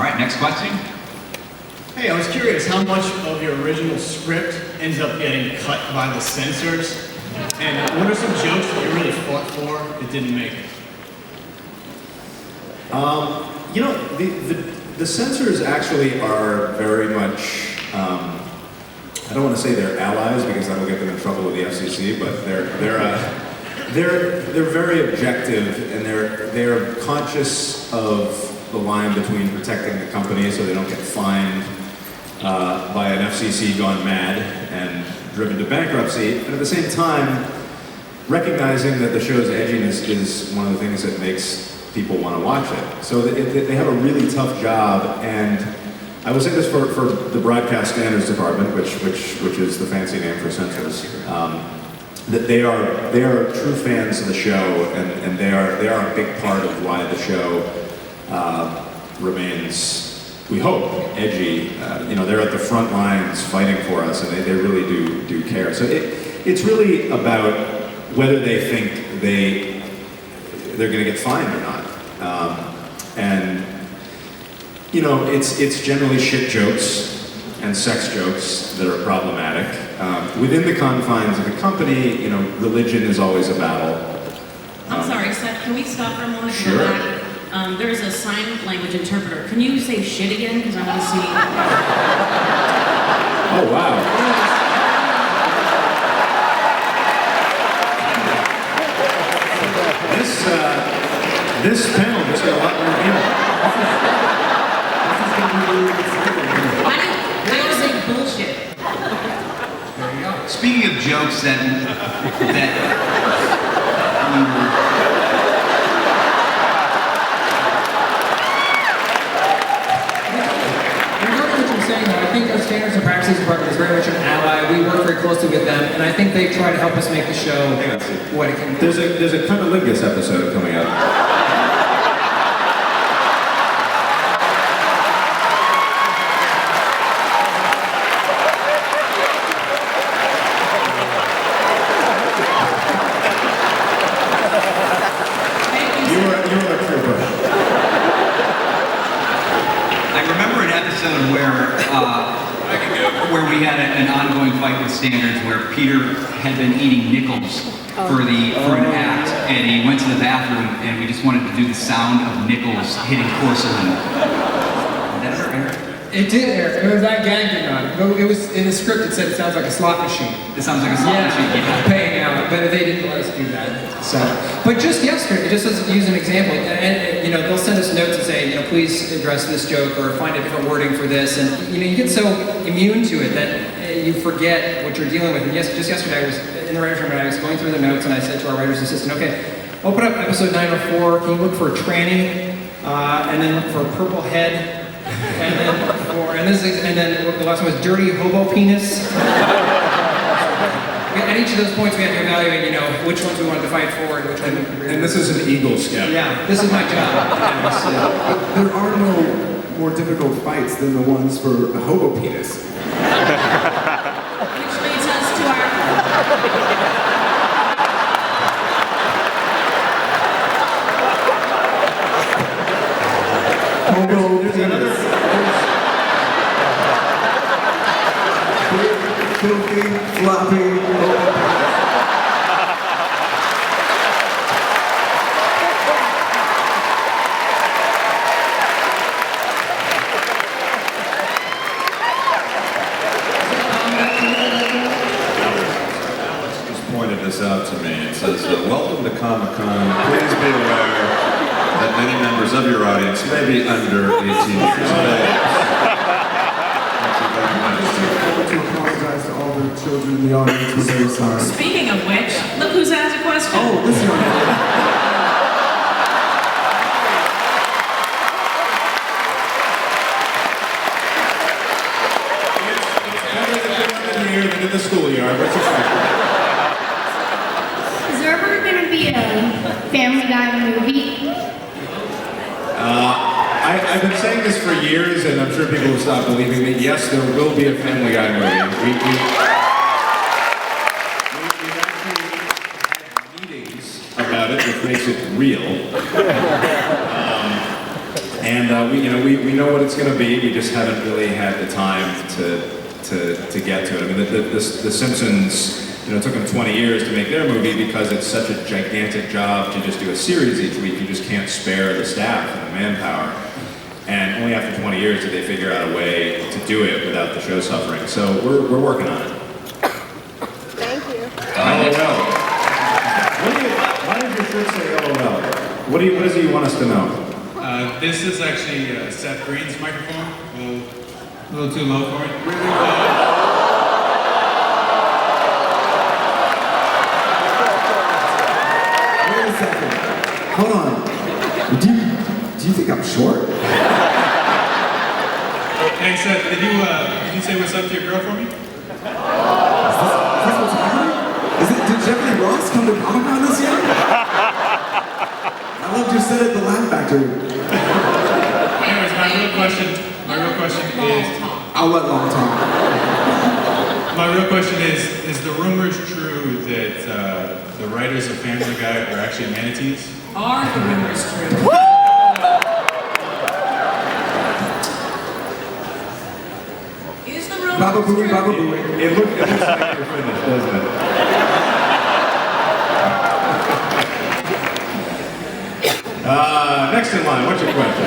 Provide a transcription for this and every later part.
All right, next question. Hey, I was curious how much of your original script ends up getting cut by the censors? And what are some jokes that you really fought for that didn't make it? You know, the censors actually are very much, I don't want to say they're allies because that will get them in trouble with the FCC, but they're very objective, and they're conscious of the line between protecting the company so they don't get fined by an FCC gone mad and driven to bankruptcy, and at the same time recognizing that the show's edginess is one of the things that makes people want to watch it. So they have a really tough job, and I will say this for the Broadcast Standards Department, which is the fancy name for censors, that they are true fans of the show, and they are a big part of why the show remains, we hope, edgy. You know, they're at the front lines fighting for us, and they really do care. So it's really about whether they think they're going to get fined or not. And you know, it's generally shit jokes and sex jokes that are problematic. Within the confines of the company, you know, religion is always a battle. I'm sorry, Seth, can we stop for a moment? Sure. Go back? There's a sign language interpreter. Can you say shit again? Because I want to see. Oh, wow. This panel just got a lot more in. I was saying bullshit. There you go. Speaking of jokes that Regarding what you're saying, though, I think our Standards and Practices Department is very much an ally. We work very closely with them, and I think they try to help us make the show what it can be. There's a Cunnilingus episode coming up. Where we had an ongoing fight with Standards, where Peter had been eating nickels for an act, and he went to the bathroom, and we just wanted to do the sound of nickels hitting porcelain. Did that ever air? It did air. It was that gagging on it. It was in the script. It said it sounds like a slot machine. It sounds like a slot machine. Yeah. Paying out, but they didn't let us do that. So, but just yesterday, just as use an example, and you know, they'll send us notes and say, you know, please address this joke or find a different wording for this, and you know, you get so immune to it that you forget what you're dealing with. And yes, just yesterday, I was in the writers' room and I was going through the notes, and I said to our writer's assistant, okay, open up episode 904. Can you look for a tranny, and then look for a purple head? And then the last one was dirty hobo penis. At each of those points, we had to evaluate, you know, which ones we wanted to fight for and which one. And this is an Eagle Scout. Yeah, this is my job. There are no more difficult fights than the ones for the hobo penis. Which leads us to our. Hobo penis. Filthy, floppy, hobo penis. Pointed this out to me. It says, welcome to Comic-Con. Please be aware that many members of your audience may be under 18 years of age. I want to apologize to all the children in the audience. We're very sorry. Speaking of which, look who's asked a question. Oh, listen. Here than in the schoolyard. What's your question? Is there ever going to be a Family Guy movie? I've been saying this for years, and I'm sure people will stop believing me. Yes, there will be a Family Guy movie. We've actually had meetings about it, which makes it real. And we know what it's going to be. We just haven't really had the time to get to it. I mean, the Simpsons, it took them 20 years to make their movie because it's such a gigantic job to just do a series each week. You just can't spare the staff and the manpower. And only after 20 years did they figure out a way to do it without the show suffering. So we're working on it. Thank you. LOL. Why did your shirt say LOL? What is it you want us to know? This is actually Seth Green's microphone. A little too low for it. Really low. Wait a second. Hold on. Do you think I'm short? Hey Seth, did you say what's up to your girl for me? Is this what's happening? Did Jeffrey Ross come to Comic-Con this year? I loved your set at the Laugh Factory. Anyways, my real question is, I'll let Long talk. my real question is the rumors true that the writers of Family Guy are actually manatees? Are the rumors true? Is the rumor Baba true? Booey, Baba Booey. It looks like you're finished, doesn't it? Next in line, what's your question?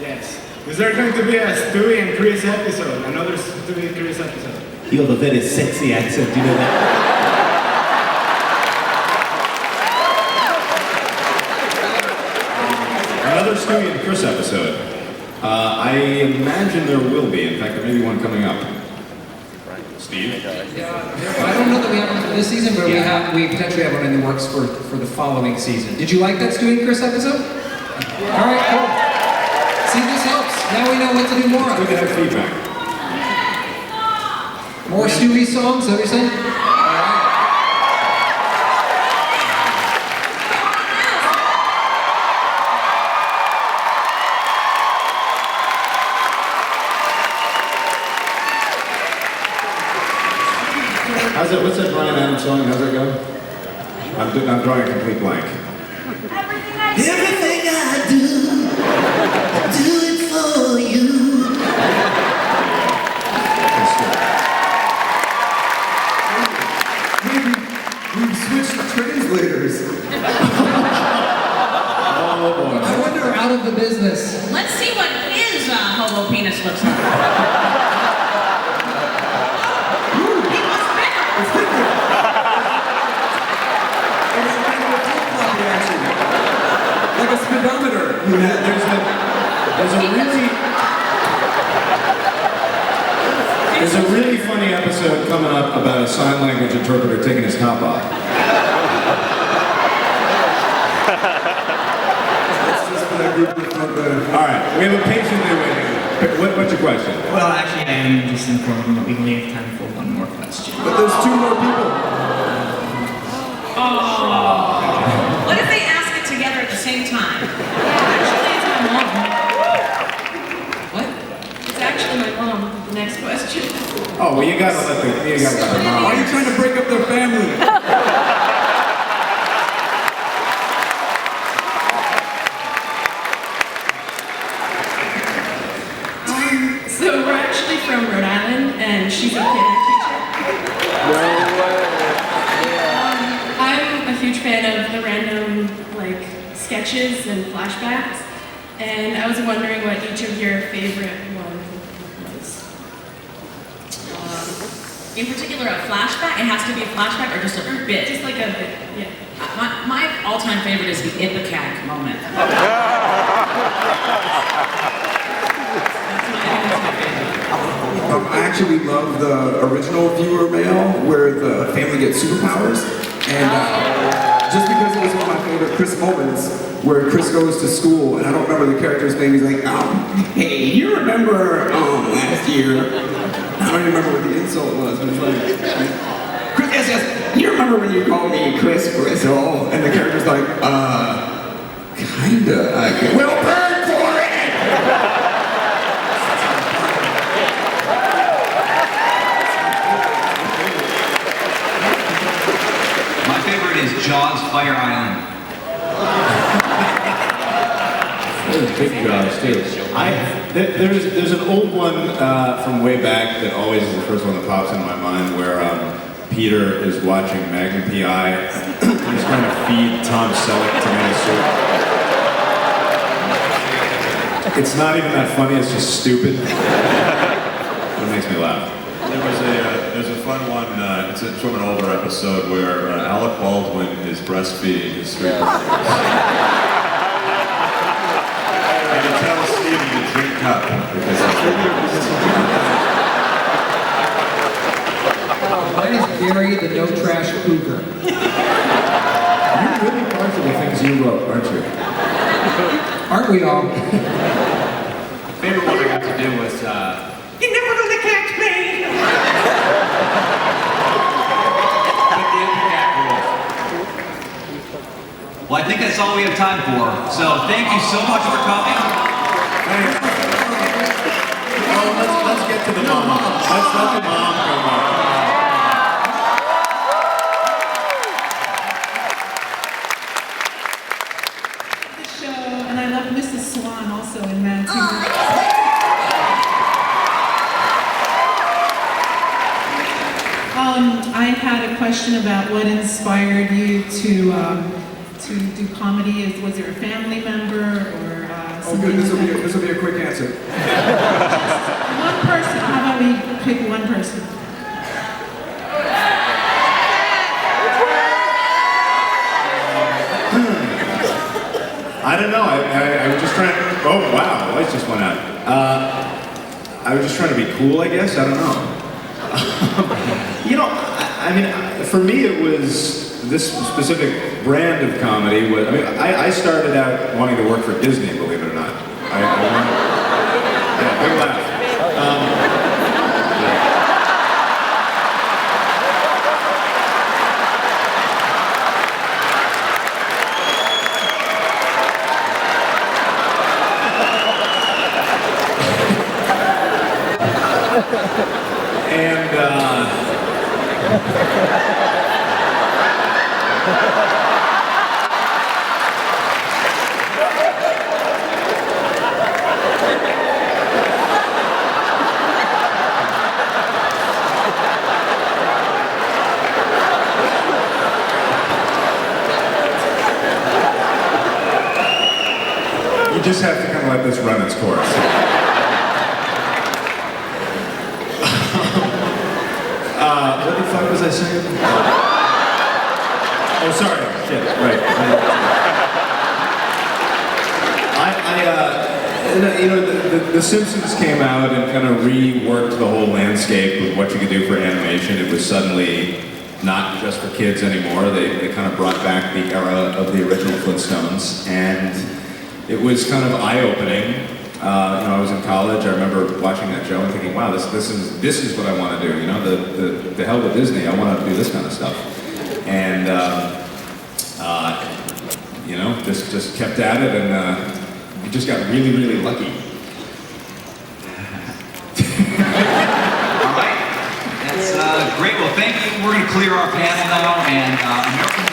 Yes. Is there going to be a Stewie and Chris episode? Another Stewie and Chris episode? You have a very sexy accent, you know that? Another Stewie and Chris episode. I imagine there will be. In fact, there may be one coming up. Steve? I don't know that we have one for this season, but we potentially have one in the works for the following season. Did you like that Stewie and Chris episode? All right, cool. See, this helps. Now we know what to do more of. We can have feedback. More Stewie songs, is that what you're saying? What's that Bryan Adams song? How's that go? I'm drawing a complete blank. Everything I do it for you. Maybe we've switched translators. Oh boy. I wonder, out of the business. Let's see what his hobo penis looks like. Like a speedometer. There's a really funny episode coming up about a sign language interpreter taking his top off. All right, we have a patiently waiting. What's your question? Well, actually, I am just informing that we only have time for one more question. But there's two more people. Oh. What if they ask it together at the same time? Actually, it's my mom. What? It's actually my mom. The next question. Oh, well, you gotta let the mom. Why are you trying to break up their family? So we're actually from Rhode Island, and she's a piano teacher. I'm a huge fan of the random, sketches and flashbacks, and I was wondering what each of your favorite one was. In particular, a flashback? It has to be a flashback or just a bit? Just like a bit, yeah. My all-time favorite is the Ipecac moment. I actually love the original viewer mail where the family gets superpowers. And just because it was one of my favorite Chris moments where Chris goes to school and I don't remember the character's name, he's like, hey, you remember last year? I don't even remember what the insult was, but it's like, Chris, yes, you remember when you called me Chris Gristle? And the character's like, kinda. We'll burn for it! My favorite is Jaws Fire Island. Those big jobs too. There's an old one from way back that always is the first one that pops into my mind where Peter is watching Magnum P.I. He's trying to feed Tom Selleck tomato soup. It's not even that funny. It's just stupid. It makes me laugh. There's a fun one, it's from an older episode where Alec Baldwin is breastfeeding his three brothers. And he tells Steven to drink up because that's what he Mine is Gary, the no trash cougar. You're really part of the things you wrote, aren't you? Aren't we all? Favorite one I got to do was, you're never gonna catch me! But the Impact rules. Well, I think that's all we have time for. So thank you so much for coming. Oh, let's get to the mom. Let's let the mom come up. The show, and I love Mrs. Swan also in that too. I had a question about what inspired you to do comedy. Was there a family member or Oh, good. This will be a quick answer. one person? How about we pick one person? I don't know. I was just trying. Oh wow, the lights just went out. I was just trying to be cool, I guess. I don't know. You know, I mean, for me, it was this specific brand of comedy. I started out wanting to work for Disney, believe it or not. Yeah, big laugh. And you just have to kind of let this run its course. What the fuck was I saying? Oh, sorry. Shit. Right. The Simpsons came out and kind of reworked the whole landscape of what you could do for animation. It was suddenly not just for kids anymore. They kind of brought back the era of the original Flintstones, and it was kind of eye-opening. I was in college. I remember watching that show and thinking, "Wow, this is what I want to do." You know, the hell with Disney. I want to do this kind of stuff, and just kept at it, and we just got really, really lucky. All right. That's great. Well, thank you. We're going to clear our panel now, and American